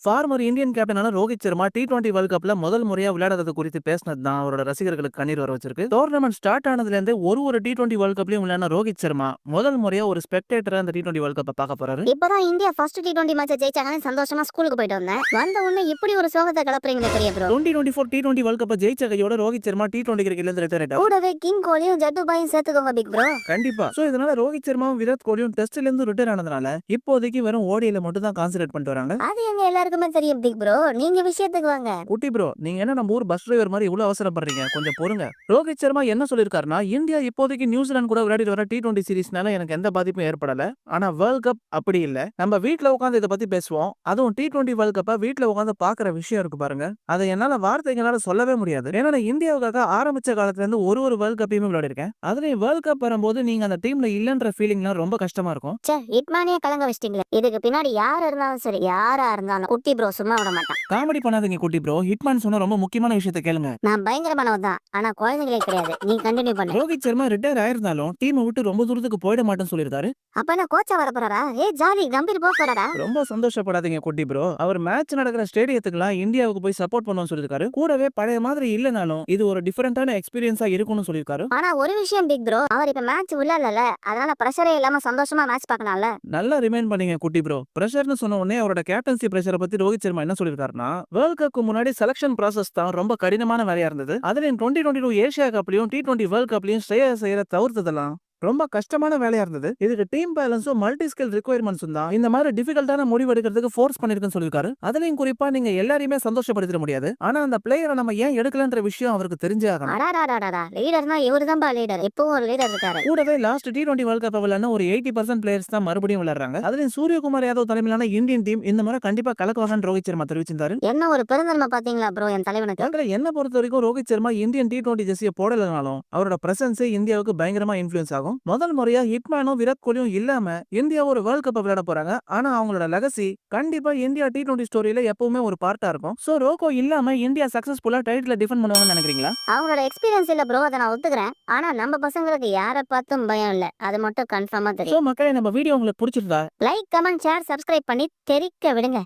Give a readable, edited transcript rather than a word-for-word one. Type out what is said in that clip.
Farmer Indian கேப்டனான Rohit Sharma T20 world கப்ல முதல் முறையா விளையாடுறது குறித்து பேசினது தான் அவரோட ரசிகர்களுக்கு கண்ணீர் வர வச்சிருக்கு. டோர்னமெண்ட் ஸ்டார்ட் ஆனதுல இருந்து ஒரு T20 வேர்ல்ட் கப்லயும் விளையாடின ரோஹித் சர்மா முதல் முறையா ஒரு ஸ்பெக்டேட்டரா அந்த T20 வேர்ல்ட் கப்பை பார்க்க போறாரு. இப்பதான் இந்தியா ஃபர்ஸ்ட் T20 மேட்ச் ஜெயிச்சாங்கன்னு சந்தோஷமா ஸ்கூலுக்கு போயிட்டு வந்தேன். வந்த உடனே இப்படி ஒரு சோகத்தை கிளப்புறீங்க பெரிய ப்ரோ. 2024 T20 வேர்ல்ட் கப்பை ஜெயிச்ச கையோட ரோஹித் சர்மா T20 கிரிக்கெட்ல இருந்து ரிட்டையர் ஆயிட்டார். கூடவே கிங் கோலியும் ஜட்டுபாயும் சேர்த்துக்கோங்க பிக் ப்ரோ. கண்டிப்பா. சோ இதனால ரோஹித் சர்மாவும் விராட் கோலியும் டெஸ்ட்ல இருந்து ரிட்டையர் ஆனதுனால இப்போதைக்கு வெறும் ஓடியில மட்டும் தான் கான்சென்ட்ரேட் பண்ணிட்டு வராங்க. அது எங்க எல்லாருக்குமே தெரியும் பிக் ப்ரோ. நீங்க விஷயத்துக்கு வாங்க. குட்டி ப்ரோ, நீங்க என்ன நம்ம ஊர் பஸ் டிரைவர் மாதிரி இவ்வளவு அவசரப்படுறீங்க? கொஞ்சம் பொறுங்க. ரோஹித் சர்மா என்ன சொல்லிருக்காருன்னா, இந்தியா இப்போதைக்கு நியூசிலாந்து கூட விளையாடிட்டு வர T20 சீரிஸ்னால எனக்கு எந்த பாதிப்பும் ஏற்படல. ஆனா வேர்ல்ட் கப் அப்படி இல்ல. நம்ம வீட்ல உட்கார்ந்து இத பத்தி பேசுவோம். அதுவும் T20 வேர்ல்ட் கப்ப வீட்ல உட்கார்ந்து பாக்குற விஷயம் இருக்கு பாருங்க. அதை என்னால வார்த்தைகளால சொல்லவே முடியாது. ஏன்னா நான் இந்தியாவுக்காக ஆரம்பிச்ச காலத்துல இருந்து ஒரு வேர்ல்ட் கப்பையுமே விளையாடி இருக்கேன். அதுலயும் வேர்ல்ட் கப் வரும்போது நீங்க அந்த டீம்ல இல்லன்ற ஃபீலிங்லாம் ரொம்ப கஷ்டமா இருக்கும். ச்சே, ஹிட்மேனே கலங்க வச்சிட்டீங்களே. இதுக்கு பின்னாடி யார் இருந்தாலும் சரி, யாரா இருந்தாலும் குட்டி ப்ரோ சும்மா விட மாட்டான். காமெடி பண்ணாதீங்க குட்டி ப்ரோ. ஹிட்மேன் சொன்ன ரொம்ப முக்கியமான விஷயத்தை கேளுங்க. நான் பயங்கரமானவன் தான். ஆனா குழந்தைகளே கிடையாது. நீ கண்டினியூ பண்ணு. ரோஹித் சர்மா ரிட்டையர் ஆயிருந்தாலும் டீமை விட்டு ரொம்ப தூரத்துக்கு போயிட மாட்டேன்னு சொல்லியிருக்காரு. அப்ப என்ன கோச்சா வர போறாரா? ஜாலி கம்பீர் போக போறாரா? ரொம்ப சந்தோஷப்படாதீங்க குட்டி ப்ரோ. அவர் மேட்ச் நடக்கிற ஸ்டேடியத்துக்குலாம் இந்தியாவுக்கு போய் சப்போர்ட் பண்ணுவோம்னு சொல்லியிருக்காரு. கூடவே பழைய மாதிரி இல்லனாலும் இது ஒரு டிஃபரெண்டான எக்ஸ்பீரியன்ஸா இருக்கும்னு சொல்லியிருக்காரு. ஆனா ஒரு விஷயம் பிக் ப்ரோ, அவர் இப்ப மேட்ச் விளையாடல. அதனால பிரஷரே இல்லாம சந்தோஷமா மேட்ச் பார்க்கலாம்ல. நல்லா ரிமைண்ட் பண்ணீங்க குட்டி ப்ரோ. பிரஷர்னு சொன்ன உடனே அவரோட கேப்டன்சி பிரஷரை பத்தி ரோஹித் சர்மா என்ன சொல்லியிருக்காருன்னா, வேர்ல்ட் கப்க்கு முன்னாடி செலக்ஷன் ப்ராசஸ் தான் ரொம்ப கடினமான வேலையா இருந்தது. அதுலயும் 2022 ஏசியா கப்லயும் T20 வேர்ல்ட் கப்லயும் ஸ்ரேயஸ் ஐயரை தவிர்த்ததெல்லாம் ரொம்ப கஷ்டமான வேலையா இருந்தது. இதுக்கு டீம் பேலன்ஸும் மல்டி ஸ்கில் ரிக்வயர்மெண்ட்ஸும் தான் இந்த மாதிரி டிஃபிகல்ட்டான முடிவு எடுக்கிறதுக்கு ஃபோர்ஸ் பண்ணிருக்குன்னு சொல்லியிருக்காரு. அதுலயும் குறிப்பா நீங்க எல்லாரையுமே சந்தோஷப்படுத்திட முடியாது. ஆனா அந்த பிளேயரை நம்ம ஏன் எடுக்கலன்ற விஷயம் அவருக்கு தெரிஞ்சே ஆகணும். அடாடாடாடா, லீடர்னா இவருதான்பா லீடர். எப்பவும் ஒரு லீடர் இருக்காரு. கூடவே லாஸ்ட் T20 வேர்ல்ட் கப் விளையாடின ஒரு 80% பிளேயர்ஸ் தான் மறுபடியும் விளையாடுறாங்க. அதுலயும் சூரியகுமார் யாதவ் தலைமையிலான இந்தியன் டீம் இந்த மாதிரி கண்டிப்பா கலக்குவாங்கன்னு ரோஹித் சர்மா தெரிவிச்சிருந்தாரு. என்ன ஒரு பெருந்தன்மை பாத்தீங்களா ப்ரோ என் தலைவனுக்கு. என்ன பொறுத்த வரைக்கும் ரோஹித் சர்மா இந்தியன் T20 ஜெர்சியை போடலனாலும் அவரோட பிரசன்ஸ் இந்தியாவுக்கு பயங்கரமா இன்ஃப்ளூயன்ஸ் ஆகும். முதல் முறையா ஹிட்மேனும் விராட் கோலியும் இல்லாம இந்தியா ஒரு வேர்ல்ட் கப் விளையாட போறாங்க. ஆனா அவங்களோட லெகசி கண்டிப்பா இந்தியா T20 ஸ்டோரியில எப்பவுமே ஒரு பார்ட்டா இருக்கும். சோ ரோகோ இல்லாம இந்தியா சக்சஸ்ஃபுல்லா டைட்டில் டிஃபெண்ட் பண்ணுவாங்கன்னு நினைக்கிறீங்களா? அவங்களோட எக்ஸ்பீரியன்ஸ் இல்ல ப்ரோ, அதை நான் ஒத்துக்கிறேன். ஆனா நம்ம பசங்களுக்கு யாரை பார்த்தும் பயம் இல்ல. அது மட்டும் கன்ஃபார்மா தெரியும். சோ மக்களே, நம்ம வீடியோ உங்களுக்கு பிடிச்சிருந்தா லைக், கமெண்ட், ஷேர், சப்ஸ்கிரைப் பண்ணி தெரிக்க விடுங்க.